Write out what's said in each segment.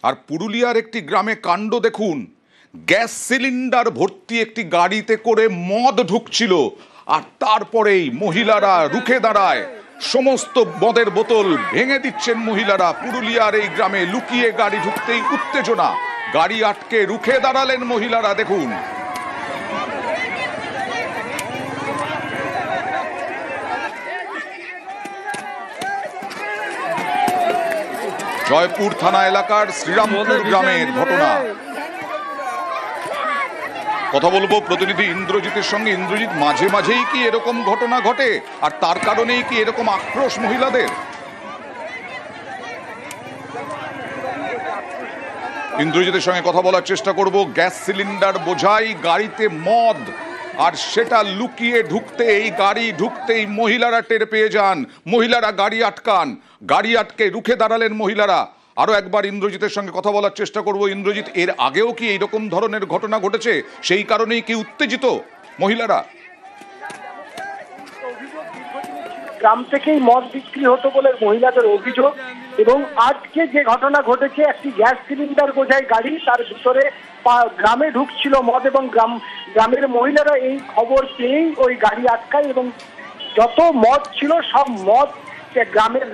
আর পুরুলিয়ার একটি গ্রামে কাণ্ড দেখুন, গ্যাস সিলিন্ডার ভর্তি একটি গাড়িতে করে মদ ঢুকছিল, আর তারপরেই মহিলারা রুখে দাঁড়ায়, সমস্ত মদের বোতল ভেঙে দিচ্ছেন মহিলারা। পুরুলিয়ার এই গ্রামে লুকিয়ে গাড়ি ঢুকতেই উত্তেজনা, গাড়ি আটকে রুখে দাঁড়ালেন মহিলারা। দেখুন, জয়পুর থানা এলাকার শ্রীরামপুর গ্রামের ঘটনা। কথা বলবো প্রতিনিধি ইন্দ্রজিতের সঙ্গে। ইন্দ্রজিৎ, মাঝে মাঝেই কি এরকম ঘটনা ঘটে, আর তার কারণেই কি এরকম আক্রোশ মহিলাদের? ইন্দ্রজিতের সঙ্গে কথা বলার চেষ্টা করব। গ্যাস সিলিন্ডার বোঝাই গাড়িতে মদ, আর সেটা লুকিয়ে ঢুকতেই মহিলারা টের পেয়ে যান, মহিলারা গাড়ি আটকান, গাড়ি আটকে রুখে দাঁড়ালেন মহিলারা। আরো একবার ইন্দ্রজিতের সঙ্গে কথা বলার চেষ্টা করব। ইন্দ্রজিৎ, এর আগেও কি এইরকম ধরনের ঘটনা ঘটেছে? সেই কারণেই কি উত্তেজিত মহিলারা? গ্রাম থেকেই মদ বিক্রি হতো বলে মহিলাদের অভিযোগ, এবং আজকে যে ঘটনা ঘটেছে, একটি গ্যাস সিলিন্ডার বোঝাই গাড়ি, তার ভিতরে গ্রামে ঢুকছিল মদ, এবং গ্রামের মহিলারা এই খবর পেয়েই ওই গাড়ি আটকায় এবং যত মদ ছিল সব মদ গ্রামের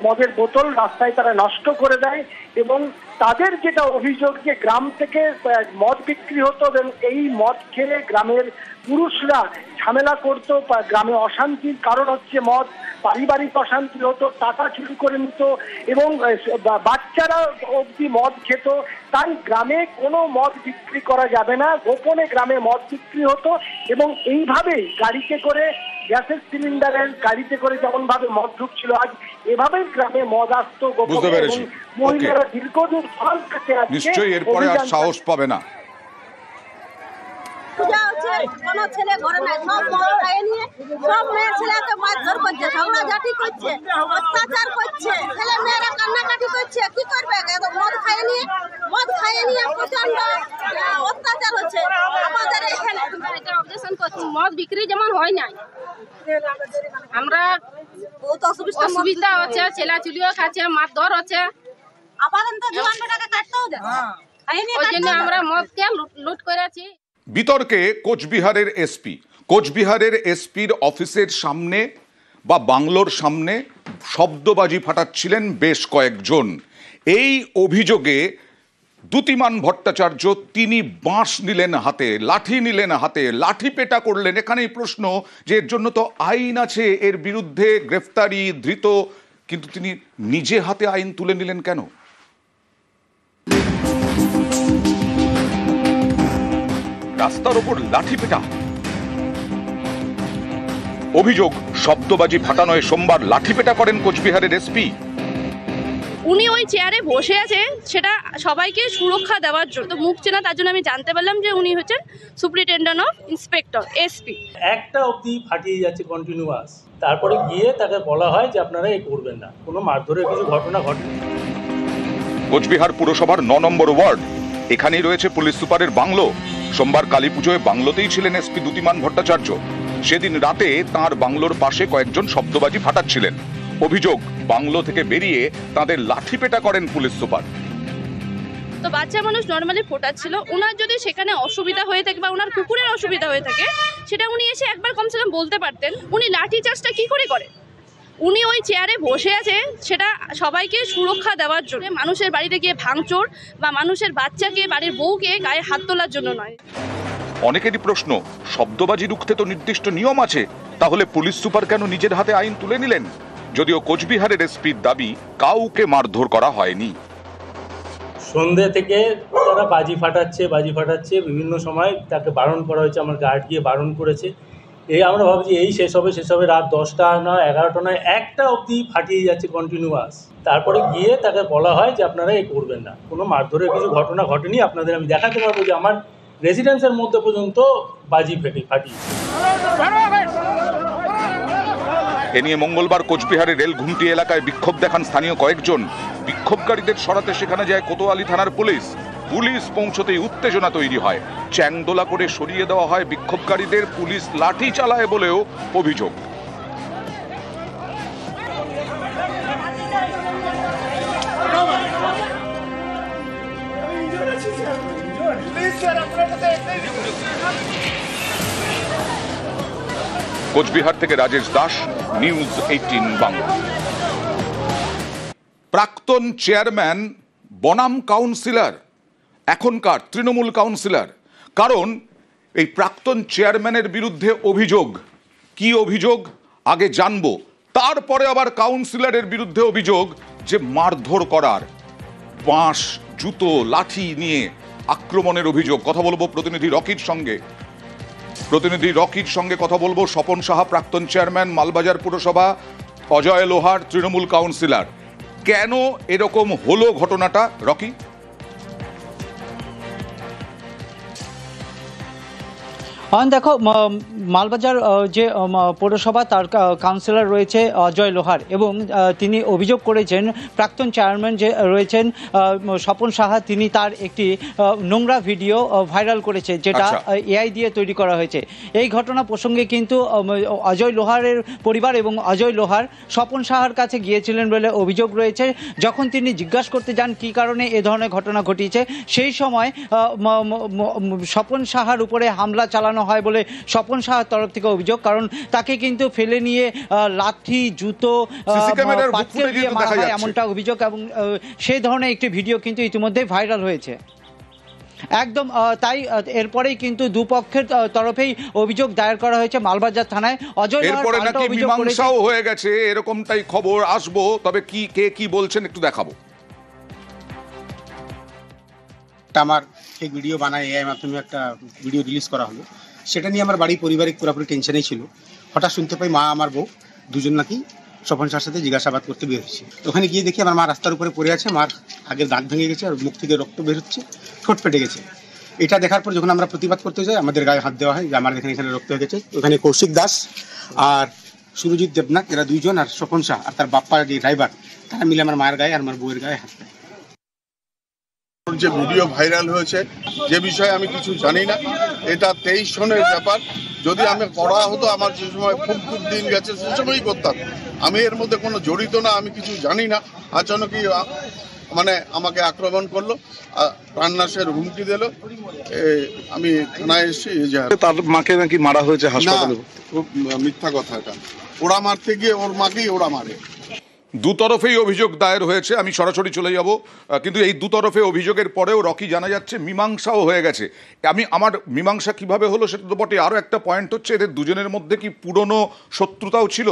মদের বোতল রাস্তায় তারা নষ্ট করে দেয়। এবং তাদের যেটা অভিযোগ যে গ্রাম থেকে মদ বিক্রি হতো এবং এই মদ খেলে গ্রামের পুরুষরা ঝামেলা করতো, গ্রামে অশান্তির কারণ হচ্ছে মদ, পারিবারিক অশান্তি হতো, টাকা চুরি করে নিত এবং বাচ্চারা অবধি মদ খেত। তাই গ্রামে কোনো মদ বিক্রি করা যাবে না, গোপনে গ্রামে মদ বিক্রি হতো এবং এইভাবেই গাড়িতে করে, গ্যাসের সিলিন্ডারের গাড়িতে করে যেমন ভাবে মদ ঢুকছিল, আজ এভাবেই গ্রামে মদ আসতো গোপনে। এবং মহিলারা দীর্ঘদিন ফল পেতে নিশ্চয়ই এরপরে আর সাহস পাবে না। পূজা হচ্ছে, কোনো ছেলে ঘরে নাই, সব মদ খাইয়ে নিয়ে সব মেয়ে ছেলেকে মারধর করছে, ঝগড়াঝাটি করছে, অত্যাচার করছে, ছেলে মেয়েরা কান্নাকাটি করছে। কি করবে? মদ খাইয়ে নিয়ে প্রচন্ড অত্যাচার হচ্ছে আমাদের এখানে। এটা অবজেকশন করছি, মদ বিক্রি যেমন হয় নাই, আমরা বহুত অসুবিধা হচ্ছে, ছেলা চুলিও খাচ্ছে, মারধর হচ্ছে, আপাতত জীবনটাকে কাটতেও যায়, ওই জন্য আমরা মদকে লুট করেছি। বিতর্কে কোচবিহারের এসপির অফিসের সামনে বা বাংলোর সামনে শব্দবাজি ফাটাচ্ছিলেন বেশ কয়েকজন। এই অভিযোগে দ্যুতিমান ভট্টাচার্য তিনি বাঁশ নিলেন হাতে, লাঠি নিলেন হাতে, লাঠি পেটা করলেন। এখানেই প্রশ্ন যে এর জন্য তো আইন আছে, এর বিরুদ্ধে গ্রেফতারি, ধৃত, কিন্তু তিনি নিজে হাতে আইন তুলে নিলেন কেন? রাস্তার ওপর লাঠি পেটা, অভিযোগ শব্দবাজি ফাটানোয় সোমবার লাঠি পেটা করেন কোচবিহারের এসপি। উনি ওই চেয়ারে বসে আছে সেটা সবাইকে সুরক্ষা দেওয়ার জন্য, তো মুখ চেনা, তার জন্য আমি জানতে পারলাম যে উনি হচ্ছেন সুপারিনটেন্ডেন্ট অফ ইন্সপেক্টর, এসপি। একটা অবধি ফাটিয়ে যাচ্ছে কন্টিনিউয়াস, তারপরে গিয়ে তাকে বলা হয় যে আপনারা এ করবেন না, কোনো মারধরের কিছু ঘটনা ঘটেনি। কোচবিহার পুরসভার ৯ নম্বর ওয়ার্ড, এখানেই রয়েছে পুলিশ সুপারের বাংলো। সোমবার কালী পুজোয় বাংলোতেই ছিলেন এসপি দ্যুতিমান ভট্টাচার্য। সেদিন রাতে তাঁর বাংলোর পাশে কয়েকজন শব্দবাজি ফাটাচ্ছিলেন। অভিযোগ বাংলো থেকে বেরিয়ে তাদের লাঠি পেটা করেন পুলিশ সুপার। তো বাচ্চা মানুষ নর্মালি ফোটাচ্ছিল, ওনার যদি সেখানে অসুবিধা হয়ে থাকে বা ওনার কুকুরের অসুবিধা হয়ে থাকে, সেটা উনি এসে একবার কমসে কম বলতে পারতেন। উনি লাঠি চার্জটা কি করে করেন? উনি ওই চেয়ারে বসে আছে সেটা সবাইকে সুরক্ষা দেওয়ার জন্য, মানুষের বাড়িতে গিয়ে ভাঙচুর বা মানুষের বাচ্চাকে, বাড়ির বউকে গায়ে হাত তোলার জন্য নয়। অনেকেরই প্রশ্ন, শব্দবাজি রুখতে তো নির্দিষ্ট নিয়ম আছে, তাহলে পুলিশ সুপার কেন নিজের হাতে আইন তুলে নিলেন? যদিও কোচবিহারের এসপির দাবি কাউকে মারধর করা হয়নি। সন্ধ্যে থেকে তারা বাজি ফাটাচ্ছে, বিভিন্ন সময় তাকে বারণ করা হয়েছে, আমার গার্ড গিয়ে বারণ করেছে। এই আমরা ভাবছি এই শেষ হবে রাত 10টা নয়, 11টা নয়, 1টা অবধি ফাটিয়ে যাচ্ছে কন্টিনিউয়াস। তারপরে গিয়ে তাকে বলা হয় যে আপনারা এ করবেন না, কোনো মারধরের কিছু ঘটনা ঘটেনি। আপনাদের আমি দেখাতে পারবো যে আমার রেসিডেন্সের মধ্যে পর্যন্ত বাজি ফাটিয়েছে। এ নিয়ে মঙ্গলবার কোচবিহারের রেল ঘুমটি এলাকায় বিক্ষোভ দেখান স্থানীয় কয়েকজন। বিক্ষোভকারীদের সরাতে সেখানে যায় কোতোয়ালি থানার পুলিশ। পুলিশ পৌঁছতেই উত্তেজনা তৈরি হয়, চ্যাংদোলা করে সরিয়ে দেওয়া হয় বিক্ষোভকারীদের, পুলিশ লাঠি চালায় বলেও অভিযোগ। কোচবিহার থেকে রাজেশ দাস, নিউজ 18 বাংলা। প্রাক্তন চেয়ারম্যান বনাম কাউন্সিলর, এখনকার তৃণমূল কাউন্সিলর। কারণ এই প্রাক্তন চেয়ারম্যানের বিরুদ্ধে অভিযোগ, কি অভিযোগ আগে জানবো, তারপরে আবার কাউন্সিলরের বিরুদ্ধে অভিযোগ যে মারধর করার, বাঁশ, জুতো, লাঠি নিয়ে আক্রমণের অভিযোগ। কথা বলবো প্রতিনিধি রকির সঙ্গে কথা বলবো। স্বপন সাহা প্রাক্তন চেয়ারম্যান, মালবাজার পুরসভা, অজয় লোহার তৃণমূল কাউন্সিলর। কেন এরকম হলো ঘটনাটা, রকি? দেখো, মালবাজার যে পৌরসভা তার কাউন্সিলর রয়েছে অজয় লোহার, এবং তিনি অভিযোগ করেছেন প্রাক্তন চেয়ারম্যান যে রয়েছেন স্বপন সাহা, তিনি তার একটি নোংরা ভিডিও ভাইরাল করেছে, যেটা এআই দিয়ে তৈরি করা হয়েছে। এই ঘটনা প্রসঙ্গে কিন্তু অজয় লোহারের পরিবার এবং অজয় লোহার স্বপন সাহার কাছে গিয়েছিলেন বলে অভিযোগ রয়েছে। যখন তিনি জিজ্ঞাসা করতে যান কী কারণে এ ধরনের ঘটনা ঘটিয়েছে, সেই সময় স্বপন সাহার উপরে হামলা চালানো হয় বলে স্বপন সাহার তরফ থেকে অভিযোগ। কারণ তাকে কিন্তু ফেলে নিয়ে লাঠি, জুতো, পাটকেল দিয়ে মারা হয়, এমনটা অভিযোগ, এবং সেই ধরনের একটি ভিডিও কিন্তু ইতিমধ্যে ভাইরাল হয়েছে। একদম তাই, এরপরেই কিন্তু দুপক্ষের তরফেই অভিযোগ দায়ের করা হয়েছে মালবাজার থানায়। অজয় এরপরে নাকি মীমাংসাও হয়ে গেছে, এরকমটাই খবর। আসবো, তবে কে কি বলছেন একটু দেখাবো। আমার ফেক ভিডিও বানায় এআই মাধ্যমে একটা ভিডিও রিলিজ করা হলো, সেটা নিয়ে আমার বাড়ি পারিবারিক পুরোপুরি টেনশনেই ছিল। হঠাৎ শুনতে পাই মা আমার বউ দুজন নাকি স্বপন সাহার সাথে জিজ্ঞাসাবাদ করতে বের হয়েছে। ওখানে গিয়ে দেখি আমার মা রাস্তার উপরে পড়ে আছে, মার আগের দাঁত ভেঙে গেছে আর মুখ থেকে রক্ত বের হচ্ছে, ঠোঁট ফেটে গেছে। এটা দেখার পর যখন আমরা প্রতিবাদ করতে যাই, আমাদের গায়ে হাত দেওয়া হয় যে আমার এখানে রক্ত হয়ে গেছে। ওখানে কৌশিক দাস আর সুরজিৎ দেবনাথ, এরা দুইজন, আর স্বপন সাহা আর তার বাপ্পা যে ড্রাইভার, তারা মিলে আমার মায়ের গায়ে আর আমার বউয়ের গায়ে হাত দেয়। যে ভিডিও ভাইরাল হয়েছে, যে বিষয়ে আমি কিছু জানি না, এটা 23 সনের ব্যাপার। যদি আমি করা হতো, আমার যে সময় খুব দিন গেছে সে সময়ই করতাম। আমি এর মধ্যে কোনো জড়িত না, আমি কিছু জানি না। আচানকই মানে আমাকে আক্রমণ করলো, প্রাণনাশের হুমকি দিল। আমি থানায় এসেছি। তার মাকে নাকি মারা হয়েছে হাসপাতালে। খুব মিথ্যা কথা এটা। ওরা মারতে গিয়ে ওর মাকেই ওরা মারে। দুতরফেই অভিযোগ দায়ের হয়েছে, আমি সরাসরি চলে যাব। কিন্তু এই দুতরফে অভিযোগের পরেও রকি জানা যাচ্ছে মীমাংসাও হয়ে গেছে। আমার মীমাংসা কিভাবে হলো সেটা তো বটে, আরও একটা পয়েন্ট হচ্ছে এদের দুজনের মধ্যে কি পুরনো শত্রুতাও ছিল,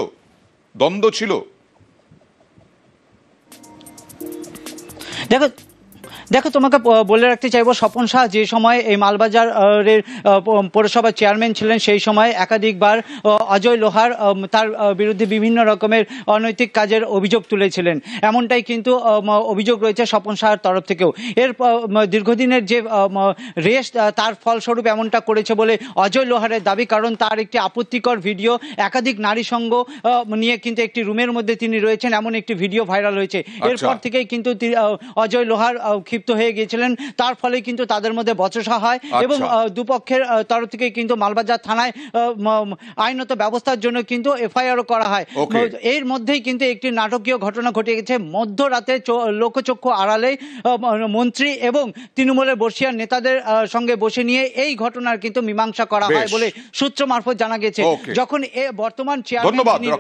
দ্বন্দ্ব ছিল? দেখো, তোমাকে বলে রাখতে চাইবো, স্বপন সাহা যে সময় এই মালবাজারের পৌরসভার চেয়ারম্যান ছিলেন, সেই সময় একাধিকবার অজয় লোহার তার বিরুদ্ধে বিভিন্ন রকমের অনৈতিক কাজের অভিযোগ তুলেছিলেন। এমনটাই কিন্তু অভিযোগ রয়েছে স্বপন সাহার তরফ থেকেও। এর দীর্ঘদিনের যে রেস, তার ফলস্বরূপ এমনটা করেছে বলে অজয় লোহারের দাবি। কারণ তার একটি আপত্তিকর ভিডিও, একাধিক নারী সঙ্গ নিয়ে কিন্তু একটি রুমের মধ্যে তিনি রয়েছেন, এমন একটি ভিডিও ভাইরাল হয়েছে। এরপর থেকেই কিন্তু অজয় লোহার ক্ষিপ্ত হয়ে গিয়েছিলেন, তার ফলে কিন্তু তাদের মধ্যে বচসা হয়, এবং দুপক্ষের তরফ থেকে কিন্তু মালবাজার থানায় আইনত ব্যবস্থার জন্য কিন্তু এফআইআরও করা হয়। এর মধ্যেই কিন্তু একটি নাটকীয় ঘটনা ঘটে গেছে। মধ্যরাতে লোকচক্ষু আড়ালে মন্ত্রী এবং তৃণমূলের বর্ষিয়ান নেতাদের সঙ্গে বসে নিয়ে এই ঘটনার কিন্তু মীমাংসা করা হয় বলে সূত্র মারফত জানা গেছে। যখন বর্তমান চেয়ারম্যান